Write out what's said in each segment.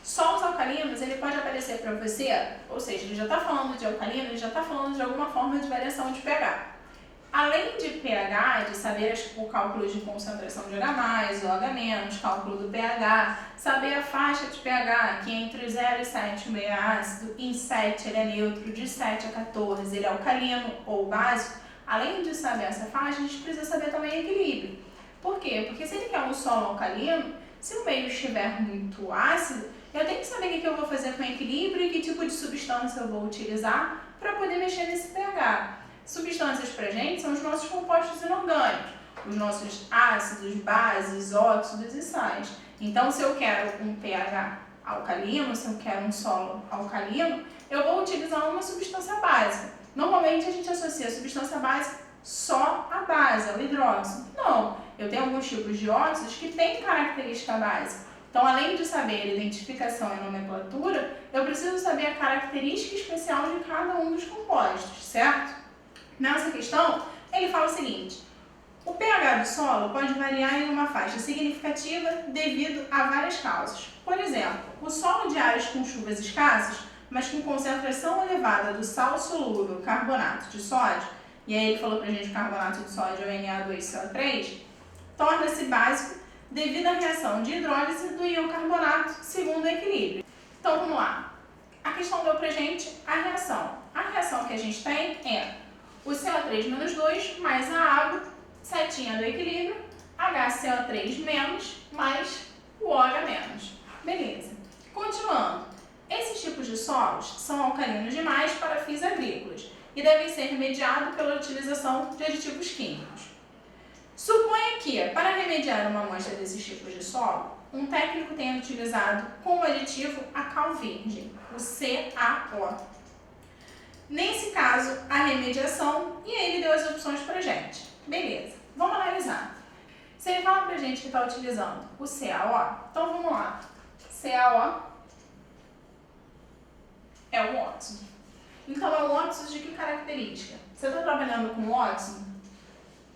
Só os alcalinos, ele pode aparecer para você, ou seja, ele já está falando de alcalino, ele já está falando de alguma forma de variação de pH. Além de pH, de saber o cálculo de concentração de H+, ou H-, cálculo do pH, saber a faixa de pH, que entre 0 e 7 meio é ácido, em 7 ele é neutro, de 7 a 14 ele é alcalino ou básico. Além de saber essa faixa, a gente precisa saber também equilíbrio. Por quê? Porque se ele quer um solo alcalino, se o meio estiver muito ácido, eu tenho que saber o que eu vou fazer com equilíbrio e que tipo de substância eu vou utilizar para poder mexer nesse pH. Substâncias para a gente são os nossos compostos inorgânicos, os nossos ácidos, bases, óxidos e sais. Então, se eu quero um pH alcalino, se eu quero um solo alcalino, eu vou utilizar uma substância básica. Normalmente, a gente associa a substância básica só à base, ao hidróxido. Não, eu tenho alguns tipos de óxidos que têm característica básica. Então, além de saber a identificação e nomenclatura, eu preciso saber a característica especial de cada um dos compostos, certo? Nessa questão, ele fala o seguinte: o pH do solo pode variar em uma faixa significativa devido a várias causas. Por exemplo, o solo de áreas com chuvas escassas, mas com concentração elevada do sal solúvel, carbonato de sódio, e aí ele falou pra gente que o carbonato de sódio é o Na2CO3, torna-se básico devido à reação de hidrólise do íon carbonato, segundo o equilíbrio. Então, vamos lá. A questão deu pra gente a reação. A reação que a gente tem é o CO3-2 mais a água, setinha do equilíbrio, HCO3- mais o OH-. Beleza. Continuando. Esses tipos de solos são alcalinos demais para fins agrícolas e devem ser remediados pela utilização de aditivos químicos. Suponha que, para remediar uma amostra desses tipos de solo, um técnico tenha utilizado como aditivo a cal virgem, o CaO. Nesse caso, a remediação, e ele deu as opções pra gente. Beleza, vamos analisar. Se ele fala pra gente que está utilizando o CaO, então vamos lá. CaO é um óxido. Então, é um óxido de que característica? Você está trabalhando com um óxido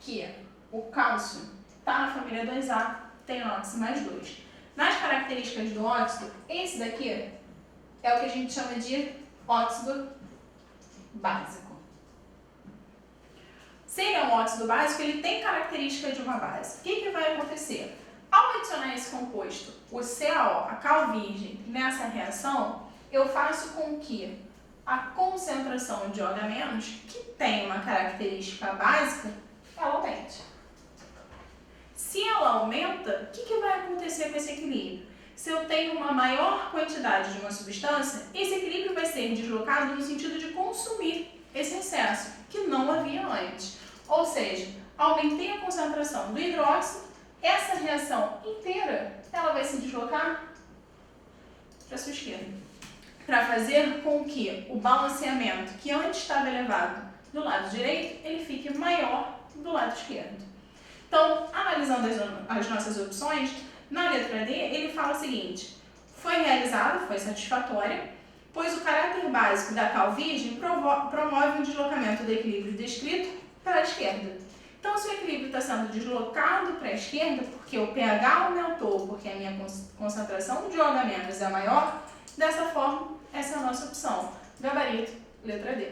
que o cálcio está na família 2A, tem óxido mais 2. Nas características do óxido, esse daqui é o que a gente chama de óxido básico. Se ele é um óxido básico, ele tem característica de uma base. O que vai acontecer? Ao adicionar esse composto, o CaO, a cal virgem, nessa reação, eu faço com que a concentração de OH-, que tem uma característica básica, ela aumente. Se ela aumenta, o que vai acontecer com esse equilíbrio? Se eu tenho uma maior quantidade de uma substância, esse equilíbrio vai ser deslocado no sentido de consumir esse excesso, que não havia antes. Ou seja, aumentei a concentração do hidróxido, essa reação inteira ela vai se deslocar para a sua esquerda, para fazer com que o balanceamento que antes estava elevado do lado direito, ele fique maior do lado esquerdo. Então, analisando as nossas opções, na letra D, ele fala o seguinte: foi realizado, foi satisfatória, pois o caráter básico da cal virgem promove um deslocamento do equilíbrio descrito para a esquerda. Então, se o equilíbrio está sendo deslocado para a esquerda, porque o pH aumentou, porque a minha concentração de OH- é maior, dessa forma, essa é a nossa opção. Gabarito, letra D.